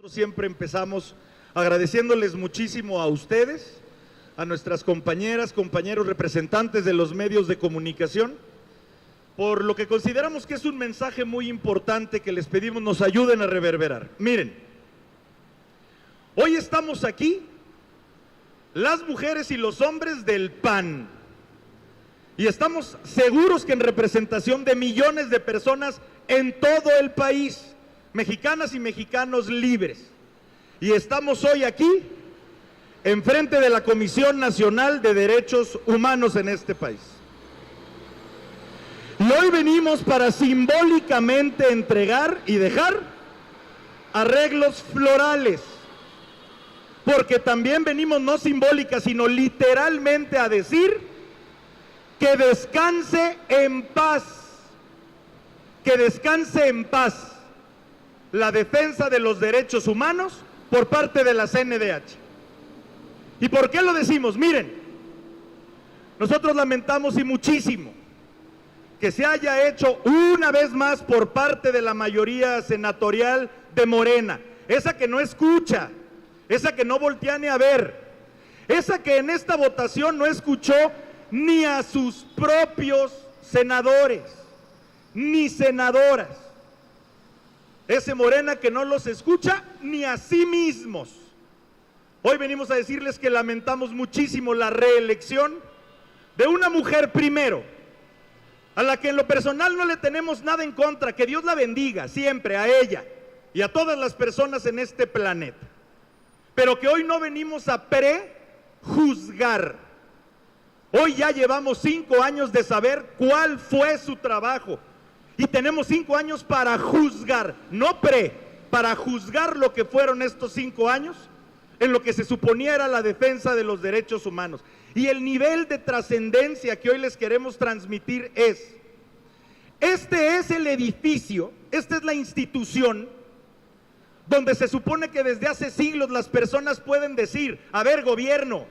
Siempre empezamos agradeciéndoles muchísimo a ustedes, a nuestras compañeras, compañeros representantes de los medios de comunicación, por lo que consideramos que es un mensaje muy importante que les pedimos nos ayuden a reverberar. Miren, hoy estamos aquí, las mujeres y los hombres del PAN, y estamos seguros que en representación de millones de personas en todo el país, mexicanas y mexicanos libres. Y estamos hoy aquí, enfrente de la Comisión Nacional de Derechos Humanos en este país. Y hoy venimos para simbólicamente entregar y dejar arreglos florales, porque también venimos no simbólica, sino literalmente a decir que descanse en paz, que descanse en paz la defensa de los derechos humanos por parte de la CNDH. ¿Y por qué lo decimos? Miren, nosotros lamentamos y muchísimo que se haya hecho una vez más por parte de la mayoría senatorial de Morena, esa que no escucha, esa que no voltea ni a ver, esa que en esta votación no escuchó ni a sus propios senadores, ni senadoras. Ese Morena que no los escucha ni a sí mismos. Hoy venimos a decirles que lamentamos muchísimo la reelección de una mujer primero, a la que en lo personal no le tenemos nada en contra, que Dios la bendiga siempre a ella y a todas las personas en este planeta, pero que hoy no venimos a prejuzgar. Hoy ya llevamos 5 años de saber cuál fue su trabajo y tenemos 5 años para juzgar, no para juzgar lo que fueron estos 5 años en lo que se suponía era la defensa de los derechos humanos. Y el nivel de trascendencia que hoy les queremos transmitir es, este es el edificio, esta es la institución donde se supone que desde hace siglos las personas pueden decir, a ver, gobierno,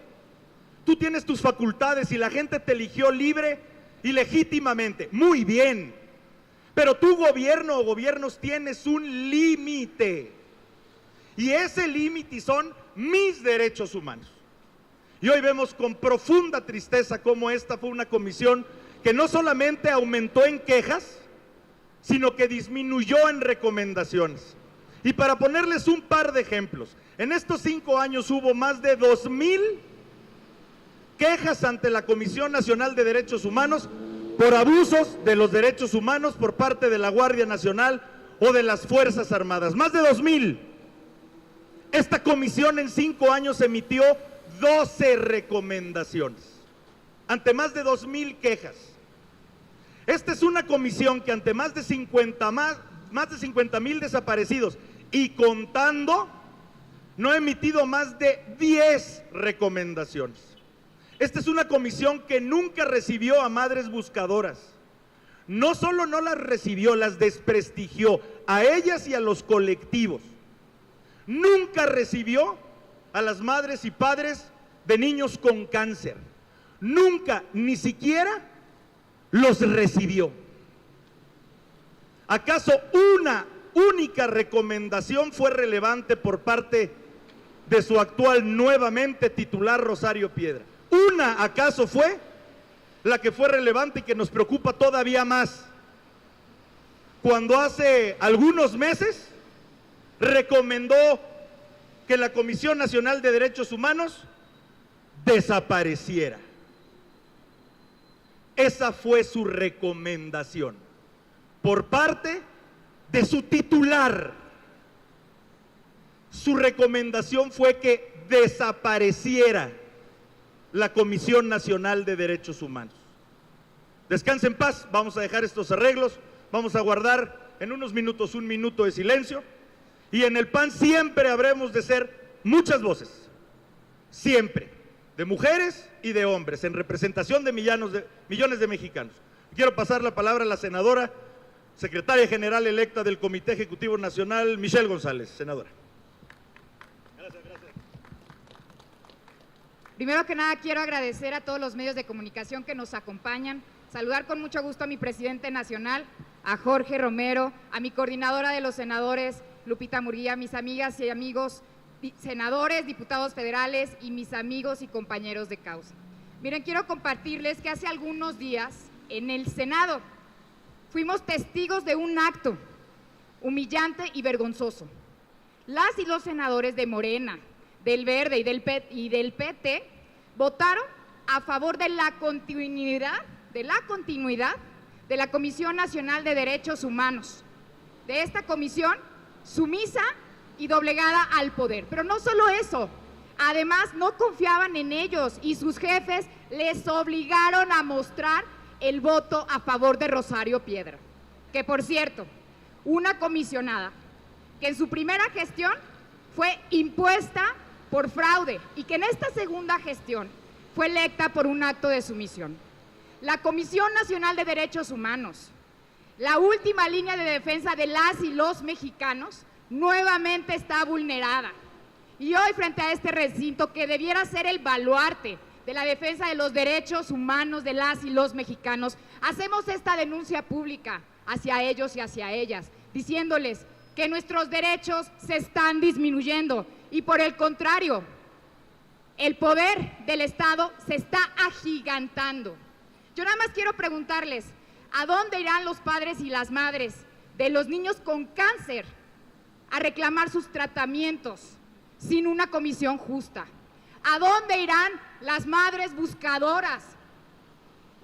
tú tienes tus facultades y la gente te eligió libre y legítimamente, muy bien, pero tu gobierno o gobiernos tienes un límite, y ese límite son mis derechos humanos. Y hoy vemos con profunda tristeza cómo esta fue una comisión que no solamente aumentó en quejas, sino que disminuyó en recomendaciones. Y para ponerles un par de ejemplos, en estos 5 años hubo más de 2,000 quejas ante la Comisión Nacional de Derechos Humanos por abusos de los derechos humanos por parte de la Guardia Nacional o de las Fuerzas Armadas. Más de 2,000. Esta comisión en 5 años emitió 12 recomendaciones ante más de 2,000 quejas. Esta es una comisión que ante más de 50,000 desaparecidos y contando, no ha emitido más de 10 recomendaciones. Esta es una comisión que nunca recibió a madres buscadoras. No solo no las recibió, las desprestigió a ellas y a los colectivos. Nunca recibió a las madres y padres de niños con cáncer. Nunca, ni siquiera los recibió. ¿Acaso una única recomendación fue relevante por parte de su actual nuevamente titular Rosario Piedra? ¿Una acaso fue la que fue relevante y que nos preocupa todavía más? Cuando hace algunos meses recomendó que la Comisión Nacional de Derechos Humanos desapareciera. Esa fue su recomendación por parte de su titular. Su recomendación fue que desapareciera la Comisión Nacional de Derechos Humanos. Descanse en paz, vamos a dejar estos arreglos, vamos a guardar en unos minutos 1 minuto de silencio, y en el PAN siempre habremos de ser muchas voces, siempre, de mujeres y de hombres, en representación de millones de mexicanos. Quiero pasar la palabra a la senadora, secretaria general electa del Comité Ejecutivo Nacional, Michelle González. Senadora. Primero que nada quiero agradecer a todos los medios de comunicación que nos acompañan, saludar con mucho gusto a mi presidente nacional, a Jorge Romero, a mi coordinadora de los senadores, Lupita Murguía, mis amigas y amigos senadores, diputados federales y mis amigos y compañeros de causa. Miren, quiero compartirles que hace algunos días en el Senado fuimos testigos de un acto humillante y vergonzoso. Las y los senadores de Morena, del Verde y del PT votaron a favor de la continuidad de la Comisión Nacional de Derechos Humanos, de esta comisión sumisa y doblegada al poder. Pero no solo eso, además no confiaban en ellos y sus jefes les obligaron a mostrar el voto a favor de Rosario Piedra, que por cierto, una comisionada que en su primera gestión fue impuesta por fraude y que en esta segunda gestión fue electa por un acto de sumisión. La Comisión Nacional de Derechos Humanos, la última línea de defensa de las y los mexicanos, nuevamente está vulnerada. Y hoy, frente a este recinto que debiera ser el baluarte de la defensa de los derechos humanos de las y los mexicanos, hacemos esta denuncia pública hacia ellos y hacia ellas, diciéndoles que nuestros derechos se están disminuyendo y por el contrario, el poder del Estado se está agigantando. Yo nada más quiero preguntarles, ¿a dónde irán los padres y las madres de los niños con cáncer a reclamar sus tratamientos sin una comisión justa? ¿A dónde irán las madres buscadoras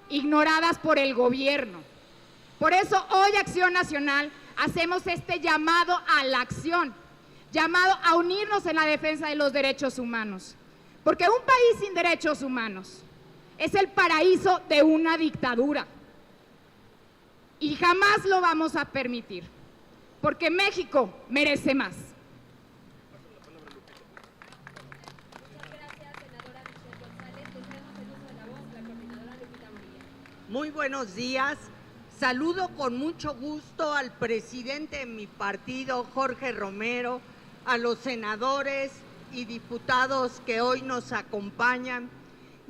ignoradas por el gobierno? Por eso hoy Acción Nacional hacemos este llamado a la acción, llamado a unirnos en la defensa de los derechos humanos, porque un país sin derechos humanos es el paraíso de una dictadura y jamás lo vamos a permitir, porque México merece más. Muy buenos días. Saludo con mucho gusto al presidente de mi partido, Jorge Romero, a los senadores y diputados que hoy nos acompañan.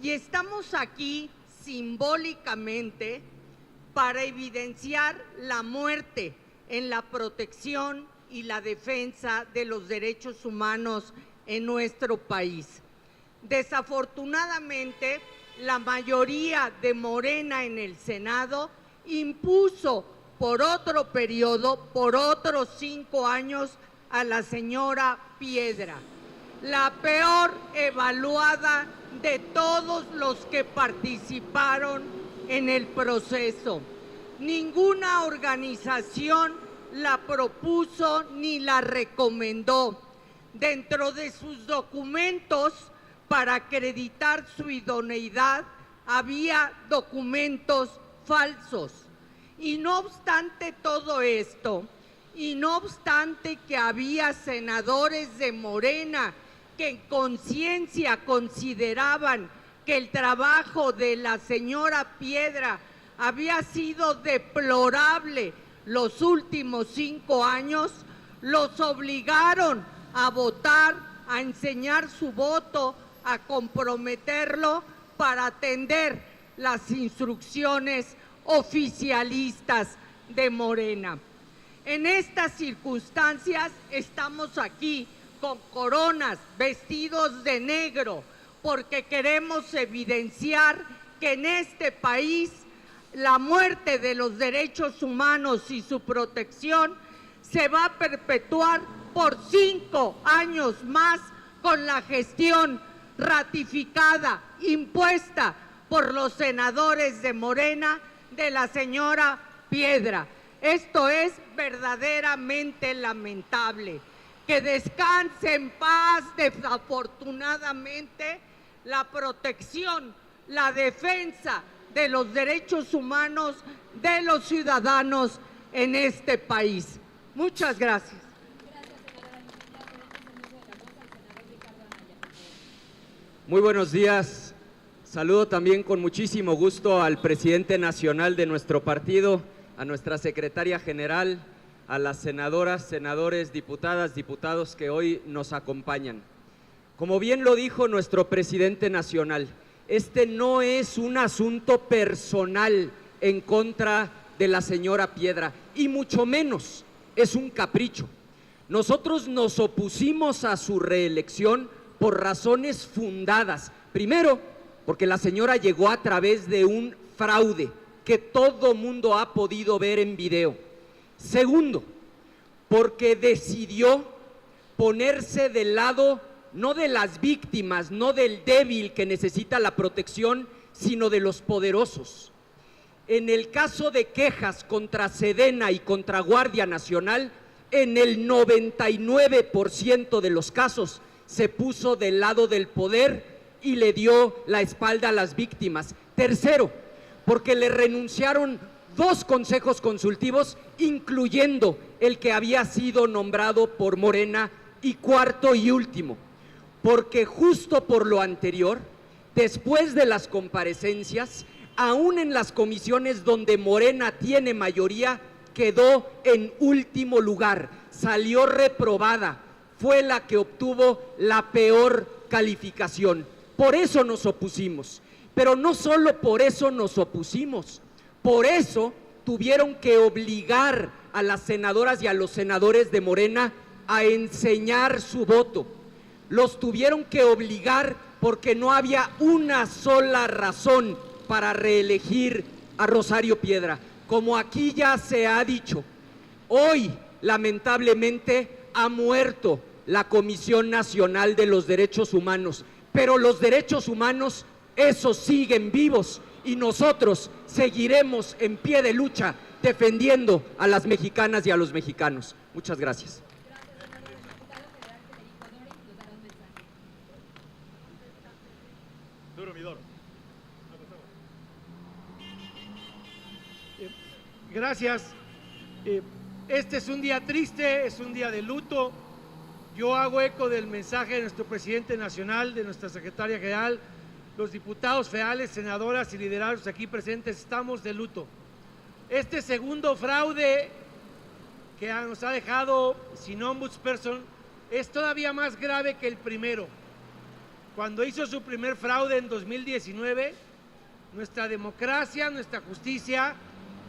Y estamos aquí simbólicamente para evidenciar la muerte en la protección y la defensa de los derechos humanos en nuestro país. Desafortunadamente, la mayoría de Morena en el Senado impuso por otro periodo, por otros 5 años, a la señora Piedra, la peor evaluada de todos los que participaron en el proceso. Ninguna organización la propuso ni la recomendó. Dentro de sus documentos, para acreditar su idoneidad, había documentos falsos. Y no obstante todo esto, y no obstante que había senadores de Morena que en conciencia consideraban que el trabajo de la señora Piedra había sido deplorable los últimos 5 años, los obligaron a votar, a enseñar su voto, a comprometerlo para atender las instrucciones oficialistas de Morena. En estas circunstancias estamos aquí con coronas, vestidos de negro, porque queremos evidenciar que en este país la muerte de los derechos humanos y su protección se va a perpetuar por 5 años más con la gestión ratificada, impuesta por los senadores de Morena de la señora Piedra. Esto es verdaderamente lamentable. Que descanse en paz, desafortunadamente, la protección, la defensa de los derechos humanos de los ciudadanos en este país. Muchas gracias. Muy buenos días. Saludo también con muchísimo gusto al presidente nacional de nuestro partido, a nuestra secretaria general, a las senadoras, senadores, diputadas, diputados que hoy nos acompañan. Como bien lo dijo nuestro presidente nacional, este no es un asunto personal en contra de la señora Piedra, y mucho menos es un capricho. Nosotros nos opusimos a su reelección por razones fundadas. Primero, porque la señora llegó a través de un fraude que todo mundo ha podido ver en video. Segundo, porque decidió ponerse del lado no de las víctimas, no del débil que necesita la protección, sino de los poderosos. En el caso de quejas contra Sedena y contra Guardia Nacional, en el 99% de los casos se puso del lado del poder y le dio la espalda a las víctimas. Tercero, porque le renunciaron 2 consejos consultivos, incluyendo el que había sido nombrado por Morena. Y cuarto y último, porque justo por lo anterior, después de las comparecencias, aún en las comisiones donde Morena tiene mayoría, quedó en último lugar, salió reprobada, fue la que obtuvo la peor calificación. Por eso nos opusimos, pero no solo por eso nos opusimos, por eso tuvieron que obligar a las senadoras y a los senadores de Morena a enseñar su voto. Los tuvieron que obligar porque no había una sola razón para reelegir a Rosario Piedra. Como aquí ya se ha dicho, hoy lamentablemente ha muerto la Comisión Nacional de los Derechos Humanos, pero los derechos humanos, esos siguen vivos y nosotros seguiremos en pie de lucha defendiendo a las mexicanas y a los mexicanos. Muchas gracias. Gracias. Este es un día triste, es un día de luto. Yo hago eco del mensaje de nuestro presidente nacional, de nuestra secretaria general, los diputados federales, senadoras y liderados aquí presentes, estamos de luto. Este segundo fraude que nos ha dejado sin ombudsperson es todavía más grave que el primero. Cuando hizo su primer fraude en 2019, nuestra democracia, nuestra justicia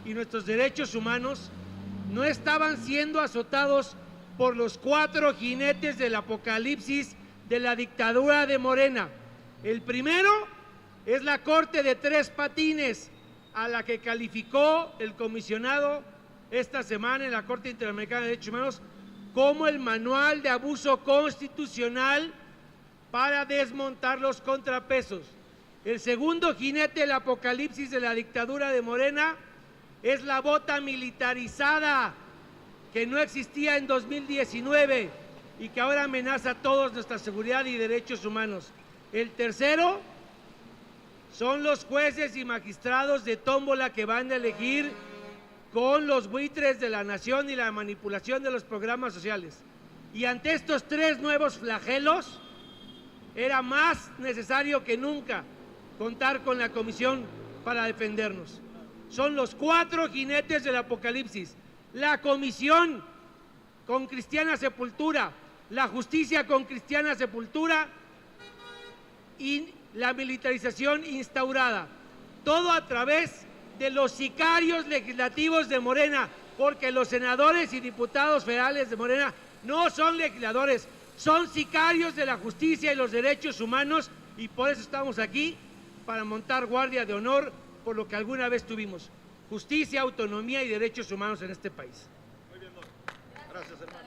y nuestros derechos humanos no estaban siendo azotados por los 4 jinetes del apocalipsis de la dictadura de Morena. El primero es la Corte de 3 patines, a la que calificó el comisionado esta semana en la Corte Interamericana de Derechos Humanos como el manual de abuso constitucional para desmontar los contrapesos. El segundo jinete del apocalipsis de la dictadura de Morena es la bota militarizada que no existía en 2019 y que ahora amenaza a todos nuestra seguridad y derechos humanos. El tercero son los jueces y magistrados de tómbola que van a elegir con los buitres de la nación y la manipulación de los programas sociales. Y ante estos 3 nuevos flagelos, era más necesario que nunca contar con la comisión para defendernos. Son los 4 jinetes del apocalipsis: la comisión con cristiana sepultura, la justicia con cristiana sepultura y la militarización instaurada. Todo a través de los sicarios legislativos de Morena, porque los senadores y diputados federales de Morena no son legisladores, son sicarios de la justicia y los derechos humanos, y por eso estamos aquí, para montar guardia de honor por lo que alguna vez tuvimos: justicia, autonomía y derechos humanos en este país. Muy bien, don. Gracias, hermano.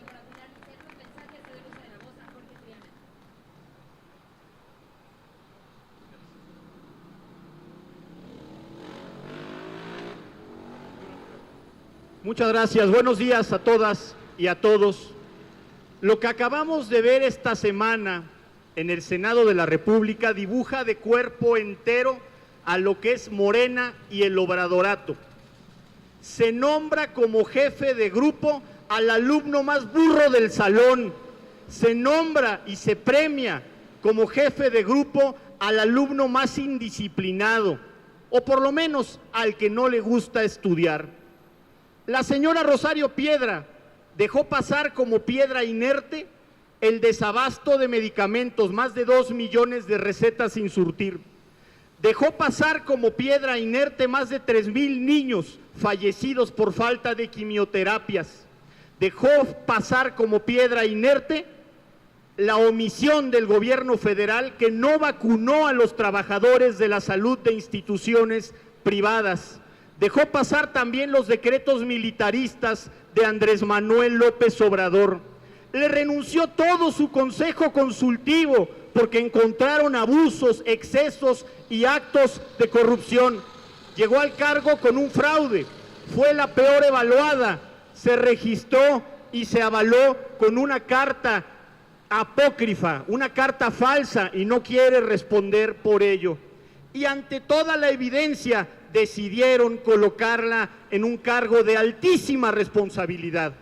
Muchas gracias. Buenos días a todas y a todos. Lo que acabamos de ver esta semana en el Senado de la República dibuja de cuerpo entero a lo que es Morena y el obradorato. Se nombra como jefe de grupo al alumno más burro del salón. Se nombra y se premia como jefe de grupo al alumno más indisciplinado, o por lo menos al que no le gusta estudiar. La señora Rosario Piedra dejó pasar como piedra inerte el desabasto de medicamentos, más de 2 millones de recetas sin surtir. Dejó pasar como piedra inerte más de 3,000 niños fallecidos por falta de quimioterapias. dejó pasar como piedra inerte la omisión del gobierno federal que no vacunó a los trabajadores de la salud de instituciones privadas. Dejó pasar también los decretos militaristas de Andrés Manuel López Obrador. Le renunció todo su consejo consultivo porque encontraron abusos, excesos y actos de corrupción. Llegó al cargo con un fraude, fue la peor evaluada, se registró y se avaló con una carta apócrifa, una carta falsa, y no quiere responder por ello. Y ante toda la evidencia decidieron colocarla en un cargo de altísima responsabilidad.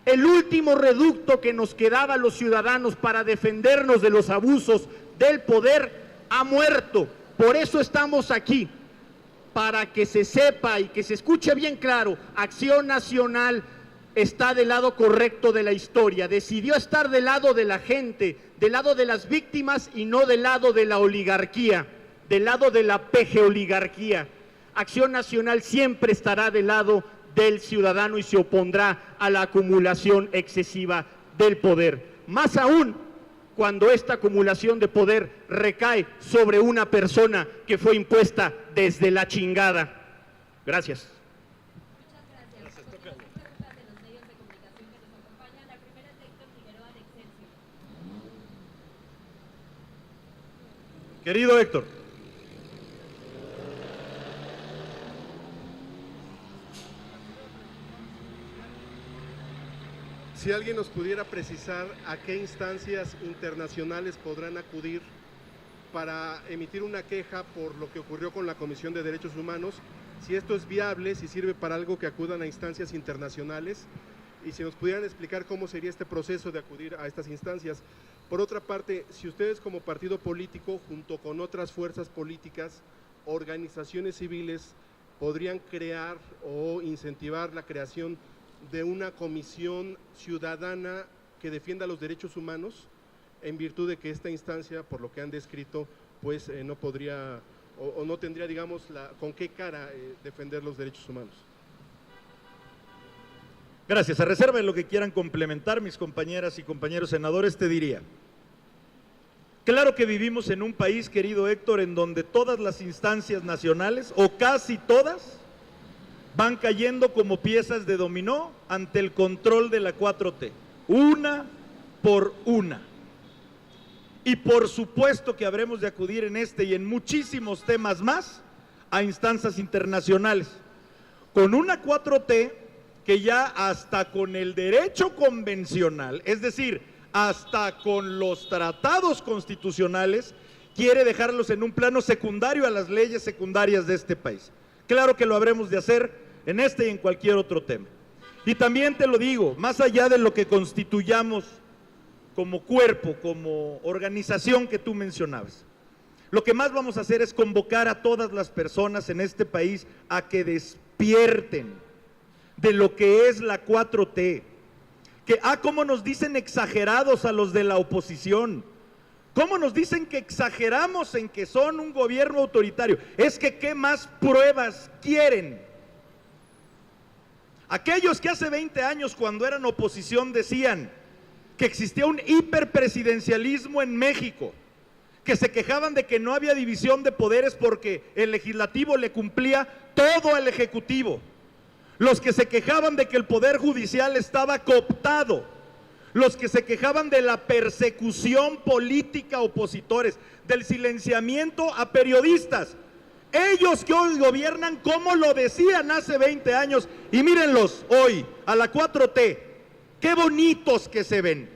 El último reducto que nos quedaba a los ciudadanos para defendernos de los abusos del poder ha muerto. Por eso estamos aquí, para que se sepa y que se escuche bien claro: Acción Nacional está del lado correcto de la historia, decidió estar del lado de la gente, del lado de las víctimas y no del lado de la oligarquía, del lado de la pejeoligarquía. Acción Nacional siempre estará del lado del ciudadano y se opondrá a la acumulación excesiva del poder, más aún cuando esta acumulación de poder recae sobre una persona que fue impuesta desde la chingada. Gracias. Querido Héctor. Si alguien nos pudiera precisar a qué instancias internacionales podrán acudir para emitir una queja por lo que ocurrió con la Comisión de Derechos Humanos, si esto es viable, si sirve para algo que acudan a instancias internacionales, y si nos pudieran explicar cómo sería este proceso de acudir a estas instancias. Por otra parte, si ustedes como partido político, junto con otras fuerzas políticas, organizaciones civiles, podrían crear o incentivar la creación de una comisión ciudadana que defienda los derechos humanos, en virtud de que esta instancia, por lo que han descrito, pues no podría o no tendría, digamos, con qué cara defender los derechos humanos. Gracias. A reserva de lo que quieran complementar mis compañeras y compañeros senadores, te diría: claro que vivimos en un país, querido Héctor, en donde todas las instancias nacionales, o casi todas, van cayendo como piezas de dominó ante el control de la 4T, una por una. Y por supuesto que habremos de acudir en este y en muchísimos temas más a instancias internacionales, con una 4T que ya hasta con el derecho convencional, es decir, hasta con los tratados constitucionales, quiere dejarlos en un plano secundario a las leyes secundarias de este país. Claro que lo habremos de hacer en este y en cualquier otro tema. Y también te lo digo, más allá de lo que constituyamos como cuerpo, como organización que tú mencionabas, lo que más vamos a hacer es convocar a todas las personas en este país a que despierten de lo que es la 4T, que cómo nos dicen exagerados a los de la oposición, cómo nos dicen que exageramos en que son un gobierno autoritario. Es que ¿qué más pruebas quieren? Aquellos que hace 20 años, cuando eran oposición, decían que existía un hiperpresidencialismo en México, que se quejaban de que no había división de poderes porque el legislativo le cumplía todo al ejecutivo, los que se quejaban de que el poder judicial estaba cooptado, los que se quejaban de la persecución política a opositores, del silenciamiento a periodistas, ellos que hoy gobiernan, como lo decían hace 20 años, y mírenlos hoy, a la 4T, qué bonitos que se ven.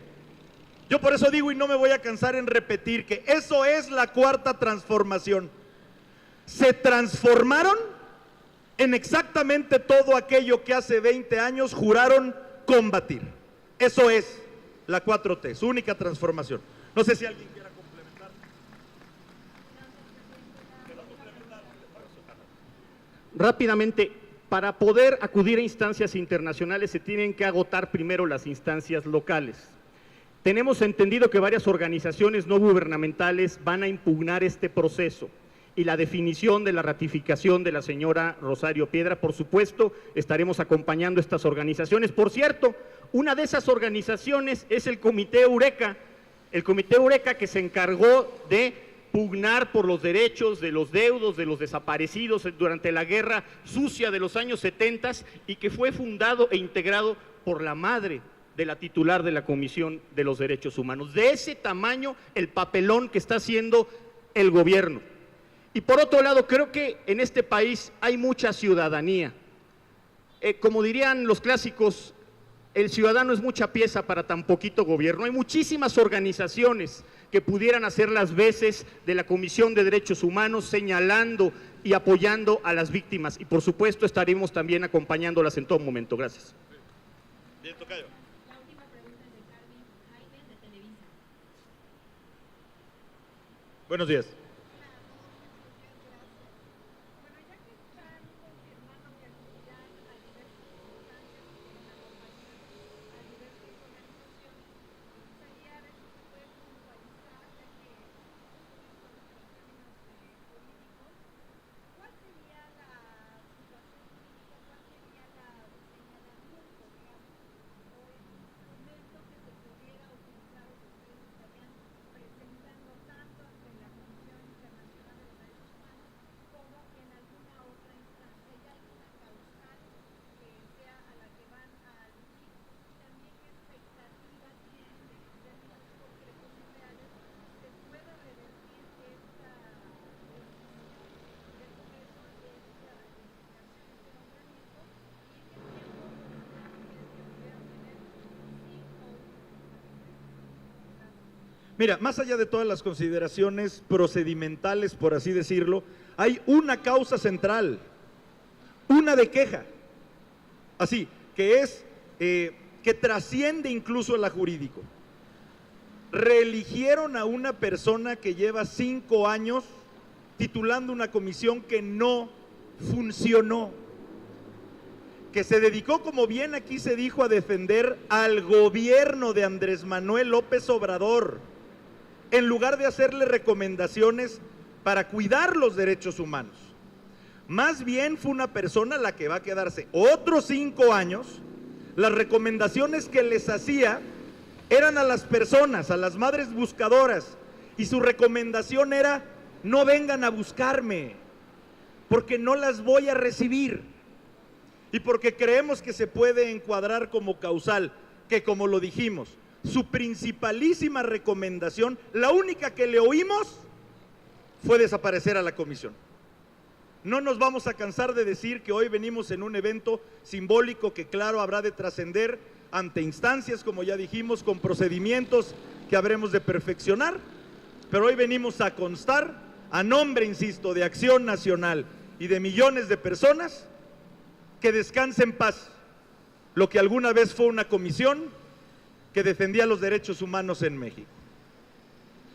Yo por eso digo, y no me voy a cansar en repetir, que eso es la cuarta transformación. Se transformaron en exactamente todo aquello que hace 20 años juraron combatir. Eso es la 4T, su única transformación. No sé si alguien quiera complementar. Rápidamente, para poder acudir a instancias internacionales se tienen que agotar primero las instancias locales. Tenemos entendido que varias organizaciones no gubernamentales van a impugnar este proceso y la definición de la ratificación de la señora Rosario Piedra. Por supuesto, estaremos acompañando estas organizaciones. Por cierto, Una de esas organizaciones es el Comité Eureka que se encargó de pugnar por los derechos de los deudos, de los desaparecidos durante la guerra sucia de los años 70 y que fue fundado e integrado por la madre de la titular de la Comisión de los Derechos Humanos. De ese tamaño el papelón que está haciendo el gobierno. Y por otro lado, creo que en este país hay mucha ciudadanía. Como dirían los clásicos, el ciudadano es mucha pieza para tan poquito gobierno. Hay muchísimas organizaciones que pudieran hacer las veces de la Comisión de Derechos Humanos, señalando y apoyando a las víctimas. Y por supuesto estaremos también acompañándolas en todo momento. Gracias. Bien, tocayo. La última pregunta es de Carmen Jaime de Televisa. Buenos días. Mira, más allá de todas las consideraciones procedimentales, por así decirlo, hay una causa central, una de queja, así, que es, que trasciende incluso a la jurídico. Reeligieron a una persona que lleva 5 años titulando una comisión que no funcionó, que se dedicó, como bien aquí se dijo, a defender al gobierno de Andrés Manuel López Obrador, en lugar de hacerle recomendaciones para cuidar los derechos humanos. Más bien fue una persona la que va a quedarse otros 5 años. Las recomendaciones que les hacía eran a las personas, a las madres buscadoras, y su recomendación era: no vengan a buscarme, porque no las voy a recibir, y porque creemos que se puede encuadrar como causal, que como lo dijimos, su principalísima recomendación, la única que le oímos, fue desaparecer a la comisión. No nos vamos a cansar de decir que hoy venimos en un evento simbólico que, claro, habrá de trascender ante instancias, como ya dijimos, con procedimientos que habremos de perfeccionar, pero hoy venimos a constar, a nombre, insisto, de Acción Nacional y de millones de personas, que descanse en paz lo que alguna vez fue una comisión que defendía los derechos humanos en México.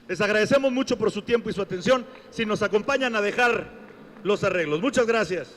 Les agradecemos mucho por su tiempo y su atención. Si nos acompañan a dejar los arreglos. Muchas gracias.